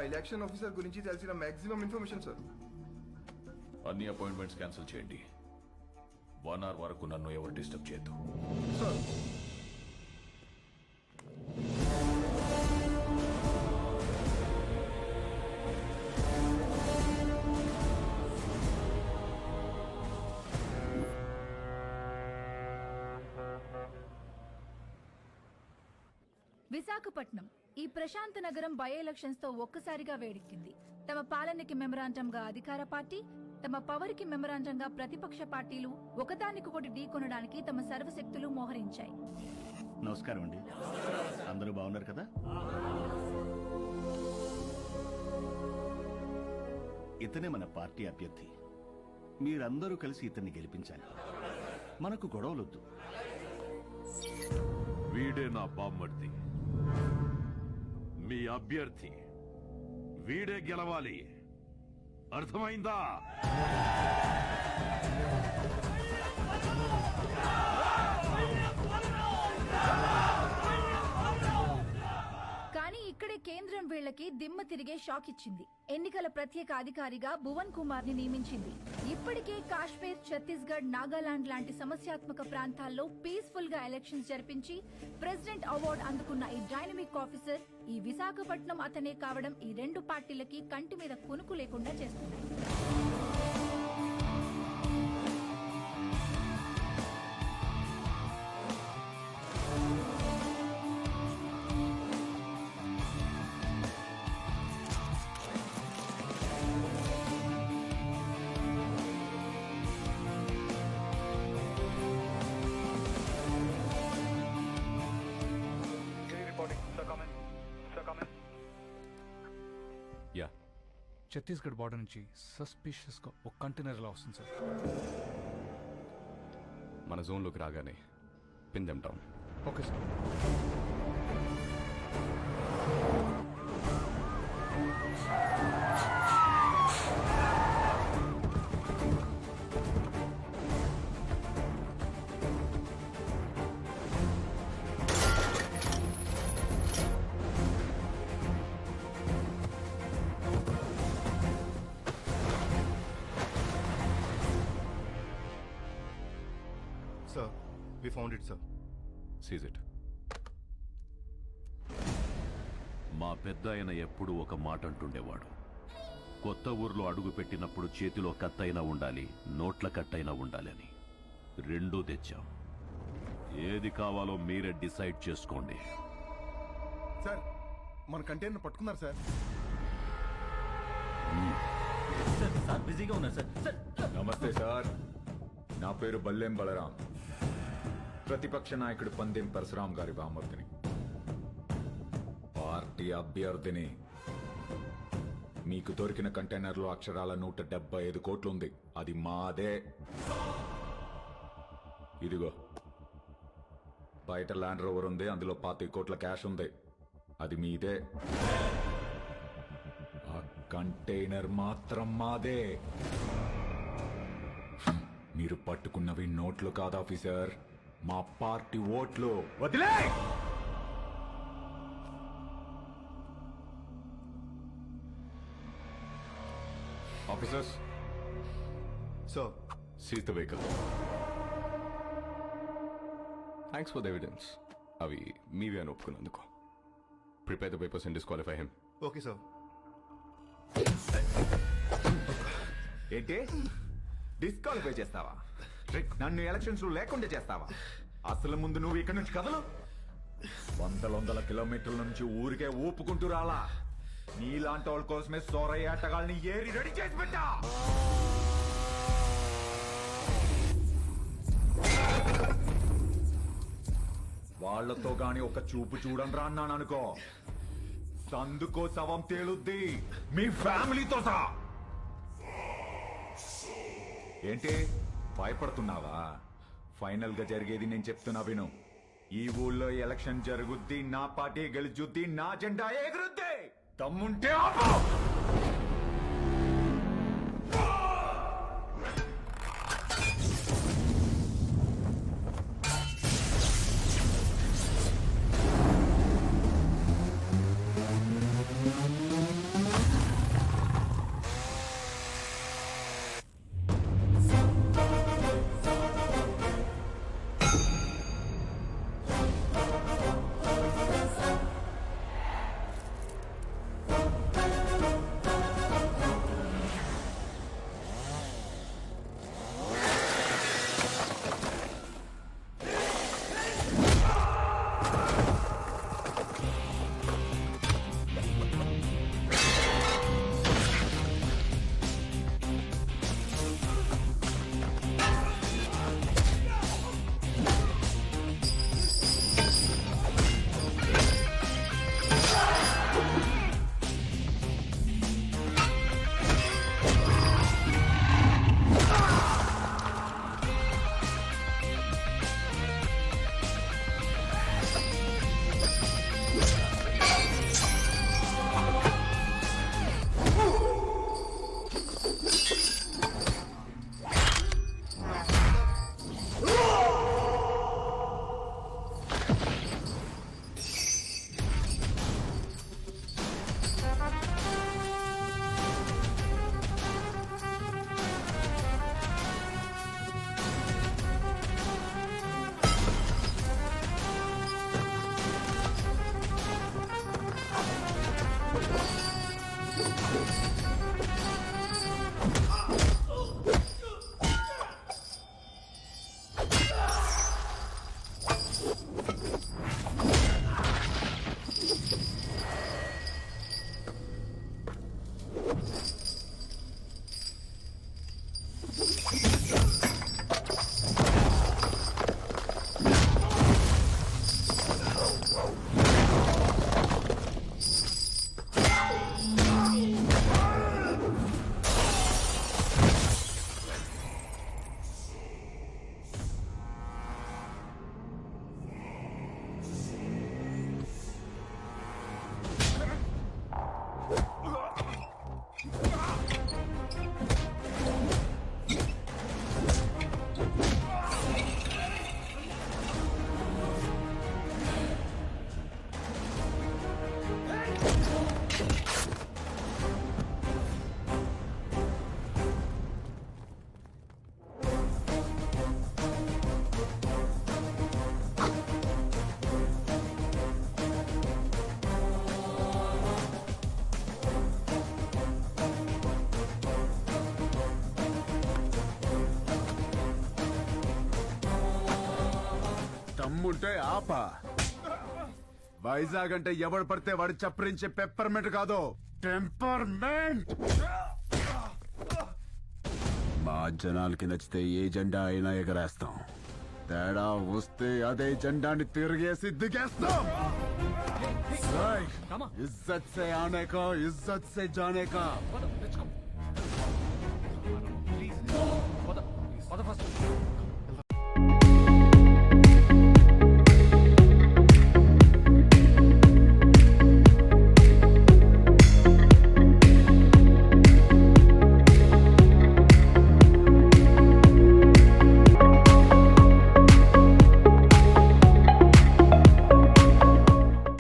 Election officer గురించి తెలిసిన maximum information sir. అన్ని అపాయింట్మెంట్స్ క్యాన్సిల్ చేయండి. 1 hour వరకు నన్ను ఎవరు డిస్టర్బ్ చేయొద్దు. సార్ విశాఖపట్నం ఈ ప్రశాంత నగరం బై ఎలక్షన్స్ తో ఒక్కసారిగా వేడెక్కింది. తమ పాలనకి మెమరాండంగా అధికార పార్టీ, తమ పవర్ కి మెమరాండంగా ప్రతిపక్ష పార్టీలు ఒకదానికొకటి ఢీకొనడానికి తమ సర్వశక్తులు మోహరించాయి. నమస్కారం అండి, అందరూ బాగున్నారు కదా? ఇతనే మన పార్టీ అభ్యర్థి. మీరందరూ కలిసి ఇతన్ని గెలిపించాలి. మనకు గొడవలొద్దు. వీడే నా బామ్మర్ది, మీ అభ్యర్థి. వీడే గెలవాలి, అర్థమైందా? కానీ ఇక్కడే కేంద్రం వీళ్లకి దిమ్మ తిరిగే షాక్ ఇచ్చింది. ఎన్నికల ప్రత్యేక అధికారిగా భువన్ కుమార్ ని నియమించింది. ఇప్పటికే కాశ్మీర్, ఛత్తీస్గఢ్, నాగాలాండ్ లాంటి సమస్యాత్మక ప్రాంతాల్లో పీస్ఫుల్ గా ఎలక్షన్స్ జరిపించి ప్రెసిడెంట్ అవార్డు అందుకున్న ఈ డైనమిక్ ఆఫీసర్ ఈ విశాఖపట్నం అతనే కావడం ఈ రెండు పార్టీలకి కంటి మీద కునుకు లేకుండా చేస్తున్నాయి. యా, ఛత్తీస్గఢ్ బార్డర్ నుంచి సస్పిషియస్ గా ఒక కంటైనర్ లా వస్తుంది సార్. మన జోన్లోకి రాగానే pin them down. Okay sir. Sir, we found it, sir. Seize it. మా పెద్ద ఆయన ఎప్పుడు ఒక మాట అంటుండేవాడు, కొత్త ఊర్లో అడుగు పెట్టినప్పుడు చేతిలో కత్తైనా ఉండాలి, నోట్ల కట్టైనా ఉండాలి అని. రెండూ తెచ్చాం. ఏది కావాలో మీరే డిసైడ్ చేసుకోండి. సార్, మన కంటైనర్ పట్టుకున్నారు సార్. సార్ బిజీగా ఉన్నారు సార్. నమస్తే సార్, నా పేరు బల్లెం బలరాం, ప్రతిపక్ష నాయకుడు పందెం పరశురాం గారి బామర్దిని, పార్టీ అభ్యర్థిని. మీకు దొరికిన కంటైనర్లో అక్షరాల 175 కోట్లు ఉంది. అది మాదే. ఇదిగో బయట ల్యాండ్ రోవర్ ఉంది, అందులో 25 కోట్ల క్యాష్ ఉంది. అది మీదే. ఆ కంటైనర్ మాత్రం మాదే. మీరు పట్టుకున్నవి నోట్లు కాదు ఆఫీసర్, మా పార్టీ ఓట్లు. వదిలే! Officers, Sir, seize the vehicle. Thanks for the evidence. అవి మీవే అని ఒప్పుకున్నందుకు. Prepare the papers and disqualify him. okay, sir. ఏంటి డిస్క్వాలిఫై చేస్తావా? నన్ను ఎలక్షన్స్ లేకుండా చేస్తావా? అసలు ముందు నువ్వు ఇక్కడ నుంచి కదలు. వందల కిలోమీటర్ల నుంచి ఊరికే ఊపుకుంటూ రాలా. నీలాంటి వాళ్ళ కోసమే సోరయ్య ఆటగాళ్ళని ఏరి రెడీ చేసి పెట్టా. వాళ్లతో గాని ఒక చూపు చూడండి రా అన్నాను అనుకో, సందుకో శవం తేలుద్ది, మీ ఫ్యామిలీతో సహా. ఏంటి భయపడుతున్నావా? ఫైనల్ గా జరిగేది నేను చెప్తున్నా విను. ఈ ఊళ్ళో ఎలక్షన్ జరుగుద్ది, నా పార్టీ గెలుచుద్ది, నా జెండా ఎగురుద్ది. దమ్ముంటే ఆపు. దమ్ముంటే ఆపా. వైజాగ్ అంటే ఎవడు పడితే వాడు చప్పరించే పెప్పర్మెంట్ కాదు, టెంపర్మెంట్. మా జనాలకి నచ్చితే ఏ జెండా అయినా ఎగరేస్తాం. తేడా వస్తే అదే జెండాని తిరిగేసి దిగేస్తాం. ఇజ్జత్ సే ఆనే కా, ఇజ్జత్ సే జానే కా. ప్లీజ్ పద ఫస్ట్